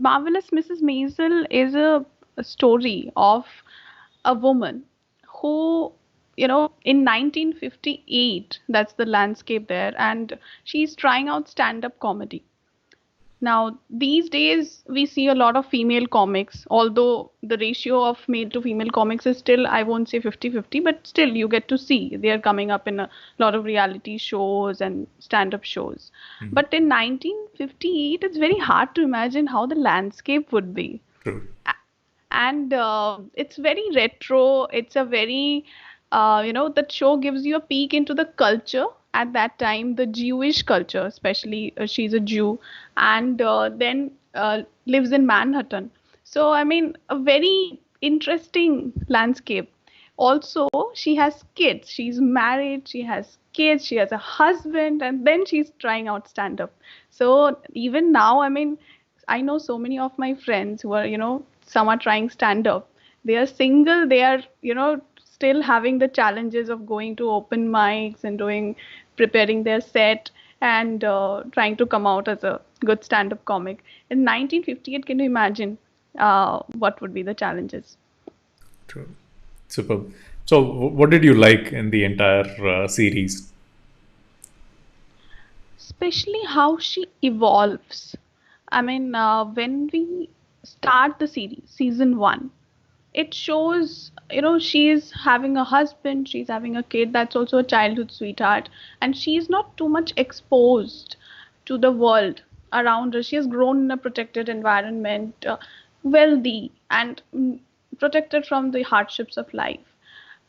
Marvelous Mrs. Maisel is a story of a woman who, in 1958, that's the landscape there, and she's trying out stand-up comedy. Now, these days, we see a lot of female comics, although the ratio of male to female comics is still, I won't say 50-50, but still you get to see they are coming up in a lot of reality shows and stand-up shows. Mhm. But in 1958, it's very hard to imagine how the landscape would be. True. And it's very retro. It's a very that show gives you a peek into the culture at that time, the Jewish culture, especially. She's a Jew, and then lives in Manhattan. So I mean, a very interesting landscape. Also, she has kids, she's married, she has kids, she has a husband, and then she's trying out stand up. So even now, I mean, I know so many of my friends who are, some are trying stand up. They are single, they are, still having the challenges of going to open mics and preparing their set and trying to come out as a good stand up comic. In 1958, can you imagine what would be the challenges? True. Superb. So, what did you like in the entire series? Especially how she evolves. I mean, when we start the series, season one, it shows, she's having a husband, she's having a kid, that's also a childhood sweetheart, and she's not too much exposed to the world around her. She has grown in a protected environment, wealthy, and protected from the hardships of life.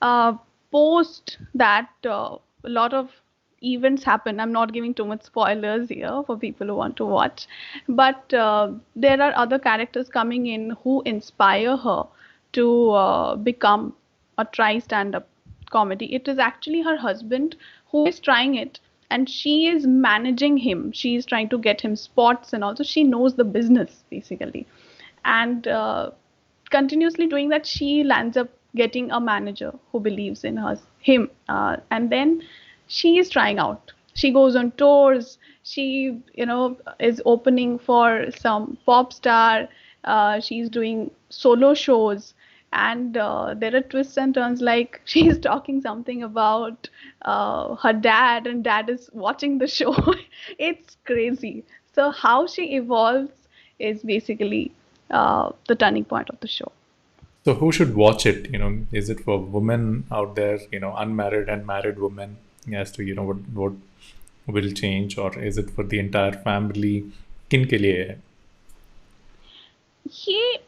uh, Post that, a lot of events happen. I'm not giving too much spoilers here for people who want to watch, but there are other characters coming in who inspire her to become or try stand-up comedy. It is actually her husband who is trying it, and she is managing him. She is trying to get him spots, and also she knows the business basically. And continuously doing that, she lands up getting a manager who believes in him, and then she is trying out. She goes on tours. She, is opening for some pop star. She's doing solo shows, and there are twists and turns. Like she's talking something about her dad, and dad is watching the show. It's crazy. So how she evolves is basically the turning point of the show. So, who should watch it? Is it for women out there, unmarried and married women, as to what will change, or is it for the entire family? किन के लिए है? ये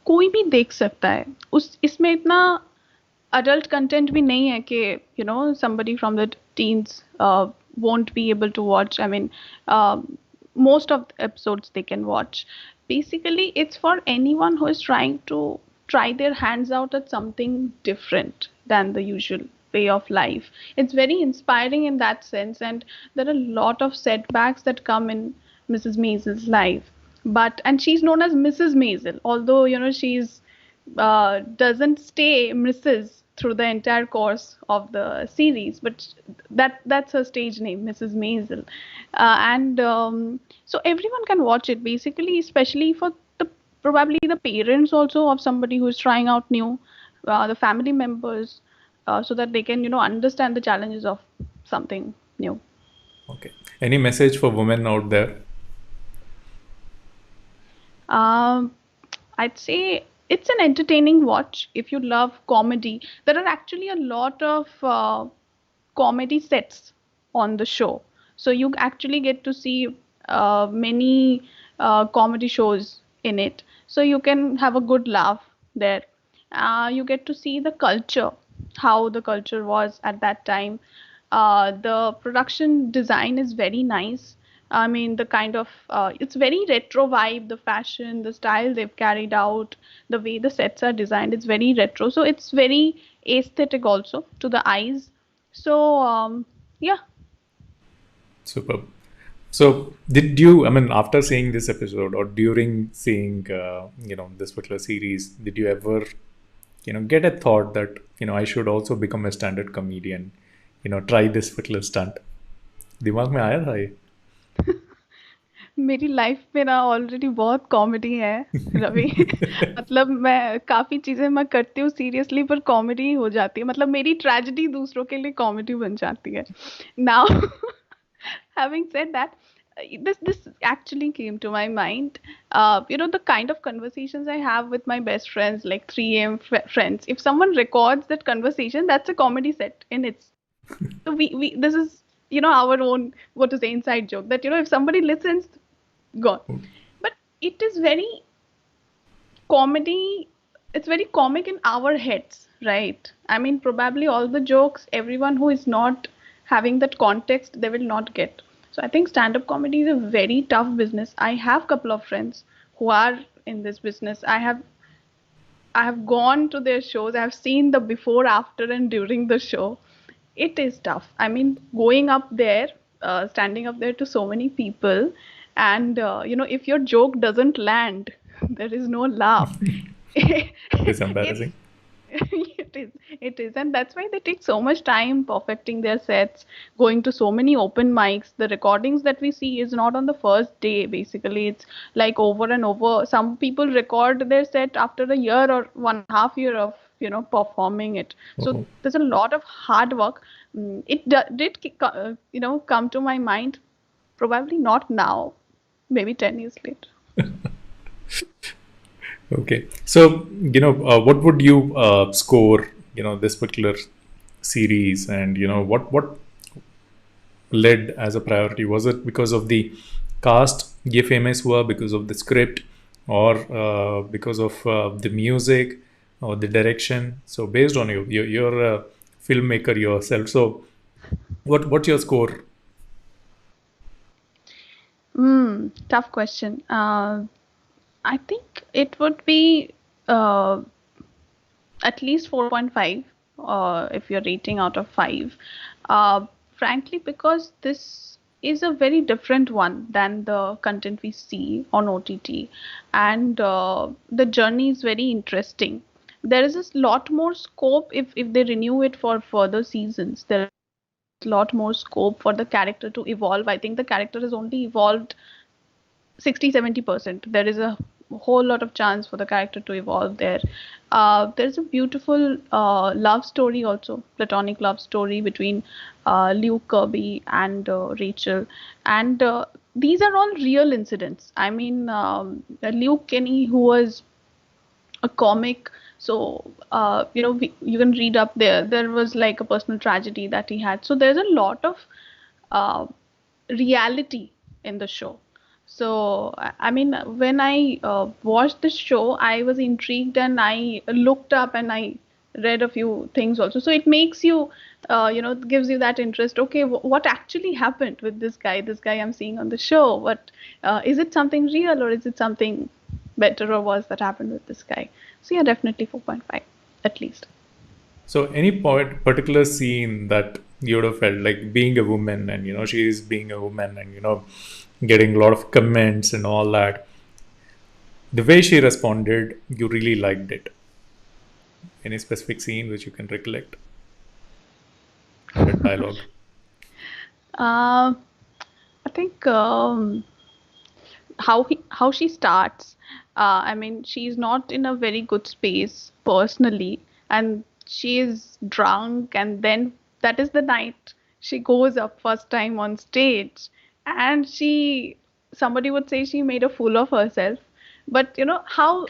कोई भी देख सकता है. उस इसमें इतना adult content भी नहीं है कि somebody from the teens won't be able to watch. I mean, most of the episodes they can watch. Basically, it's for anyone who is trying to try their hands out at something different than the usual way of life. It's very inspiring in that sense, and there are a lot of setbacks that come in Mrs. Maisel's life. But and she's known as Mrs. Maisel, although she's doesn't stay Mrs. through the entire course of the series, but that's her stage name, Mrs. Maisel, and so everyone can watch it basically, especially for the probably the parents also of somebody who is trying out new, the family members, so that they can understand the challenges of something new. Okay. Any message for women out there? Um, I'd say it's an entertaining watch if you love comedy. There are actually a lot of comedy sets on the show. So you actually get to see many comedy shows in it. So you can have a good laugh there. You get to see the culture, how the culture was at that time. The production design is very nice. I mean, the kind of it's very retro vibe, the fashion, the style they've carried out, the way the sets are designed, it's very retro. So it's very aesthetic also to the eyes. So yeah. Superb. So, did you, I mean, after seeing this episode or during seeing, this particular series, did you ever, get a thought that, I should also become a stand-up comedian, try this particular stunt? दिमाग में आया था ये? मेरी life में ना already बहुत comedy है रवि। मतलब मैं काफी चीजें मैं करती हूँ सीरियसली, पर कॉमेडी हो जाती है। मतलब मेरी ट्रेजेडी दूसरों के लिए कॉमेडी बन जाती है। Now having said that, this actually came to my mind. The kind of conversations I have with my best friends, like 3 a.m. Friends. If someone records that conversation, that's a comedy set in its. So we this is our own, what to say, inside joke, that if somebody listens, gone. But it is very comedy. It's very comic in our heads, right? I mean, probably all the jokes, everyone who is not having that context, they will not get. So I think stand-up comedy is a very tough business. I have a couple of friends who are in this business. I have gone to their shows. I have seen the before, after, and during the show. It is tough. I mean, going up there, standing up there to so many people, and if your joke doesn't land, there is no laugh. It is It's embarrassing. it is, and that's why they take so much time perfecting their sets, going to so many open mics. The recordings that we see is not on the first day. Basically, it's like over and over. Some people record their set after a year or 1.5 year of performing it. So Oh, there's a lot of hard work. It did come to my mind. Probably not now, maybe 10 years later. okay. So, what would you score, this particular series, and what led as a priority? Was it because of the cast, ये famous हुआ because of the script, or because of the music or the direction? So based on you're a filmmaker yourself. So what's your score? Tough question. I think it would be at least 4.5, if you're rating out of 5. Uh, Frankly, because this is a very different one than the content we see on OTT, and the journey is very interesting. There is a lot more scope if they renew it for further seasons. There is a lot more scope for the character to evolve. I think the character has only evolved 60-70%. There is a whole lot of chance for the character to evolve there. There's a beautiful love story also, platonic love story between Luke Kirby and Rachel, and these are all real incidents. I mean, Luke Kenny, who was a comic, so you can read up there. There was like a personal tragedy that he had. So there's a lot of uh, reality in the show. So, I mean, when I watched the show, I was intrigued and I looked up and I read a few things also. So it makes you, gives you that interest. Okay, what actually happened with this guy? This guy I'm seeing on the show. What is it something real, or is it something better or worse that happened with this guy? So yeah, definitely 4.5 at least. So any particular scene that you would have felt like being a woman, and she is being a woman, and getting a lot of comments and all that, the way she responded, you really liked it. Any specific scene which you can recollect, or a dialogue? Uh, I think how she starts. I mean, she's not in a very good space personally, and she is drunk, and then that is the night she goes up first time on stage, and somebody would say she made a fool of herself. But you know how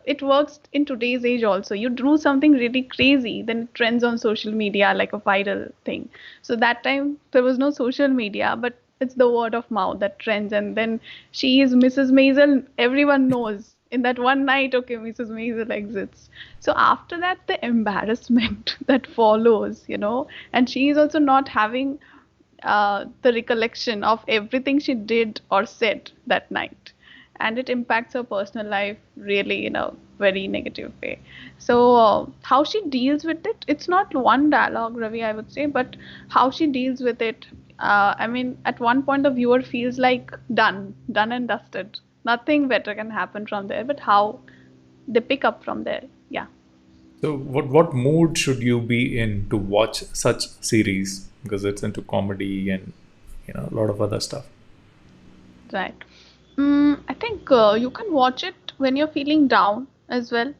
it works in today's age also. You do something really crazy, then it trends on social media like a viral thing. So that time there was no social media, but it's the word of mouth that trends. And then she is Mrs. Maisel. Everyone knows. In that one night, okay, Mrs. Maisel exits. So after that, the embarrassment that follows, and she is also not having the recollection of everything she did or said that night, and it impacts her personal life really in a very negative way. So how she deals with it, it's not one dialogue, Ravi, I would say, but how she deals with it. I mean, at one point the viewer feels like done and dusted, nothing better can happen from there, but how they pick up from there. Yeah. So what mood should you be in to watch such series? Because it's into comedy and a lot of other stuff. Right. I think you can watch it when you're feeling down as well.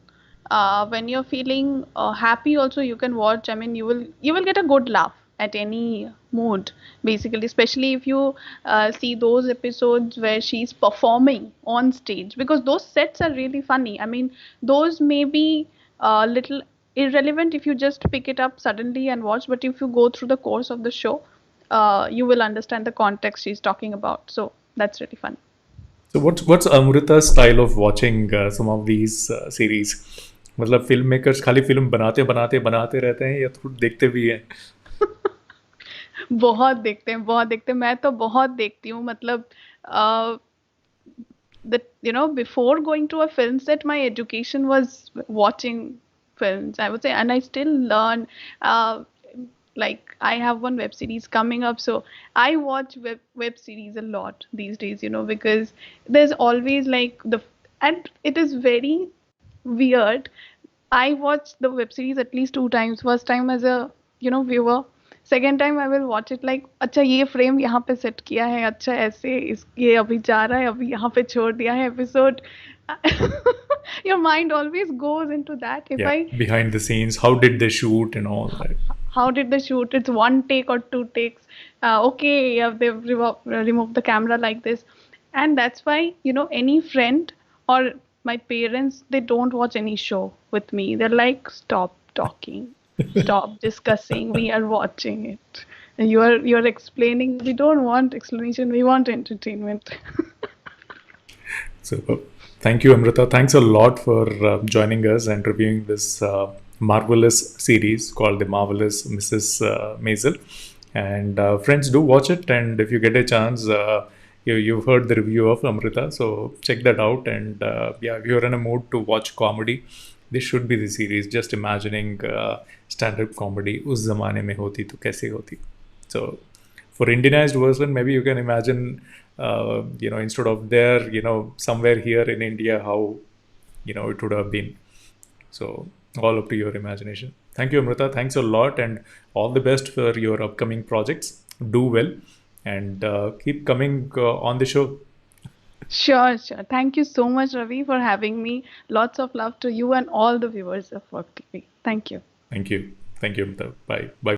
When you're feeling happy, also you can watch. I mean, you will get a good laugh at any mood, basically. Especially if you see those episodes where she's performing on stage, because those sets are really funny. I mean, those may be a little irrelevant if you just pick it up suddenly and watch, but if you go through the course of the show, you will understand the context she's talking about. So that's really fun. So what's Amrita's style of watching some of these series? मतलब film makers खाली film बनाते बनाते बनाते रहते हैं या थोड़ा देखते भी हैं? बहुत देखते हैं, बहुत देखते हैं। मैं तो बहुत देखती हूँ, मतलब that before going to a film set, my education was watching films, I would say, and I still learn. uh, like, I have one web series coming up, so I watch web series a lot these days, because there's always like and it is very weird. I watched the web series at least two times. First time as a viewer. Second time I will watch it like, अच्छा ये frame यहाँ पे set किया है, अच्छा ऐसे ये अभी जा रहा है, अभी यहाँ पे छोड़ दिया है episode. Your mind always goes into that. If Yeah, I behind the scenes, how did they shoot and all that? How did they shoot? It's one take or two takes. Okay, yeah, they've removed the camera like this. And that's why, any friend or my parents, they don't watch any show with me. They're like, stop talking, stop discussing. We are watching it. And you're explaining. We don't want explanation. We want entertainment. So, thank you, Amrita. Thanks a lot for joining us and reviewing this marvelous series called The Marvelous Mrs. Maisel. And friends, do watch it. And if you get a chance, you've heard the review of Amrita, so check that out. And yeah, if you're in a mood to watch comedy, this should be the series. Just imagining stand-up comedy उस ज़माने में होती तो कैसे होती. So for Indianized version, maybe you can imagine, instead of there, somewhere here in India, how, it would have been. So all up to your imagination. Thank you, Amrita. Thanks a lot, and all the best for your upcoming projects. Do well, and keep coming on the show. Sure, sure. Thank you so much, Ravi, for having me. Lots of love to you and all the viewers of Work TV. Thank you. Thank you. Thank you, Amrita. Bye. Bye.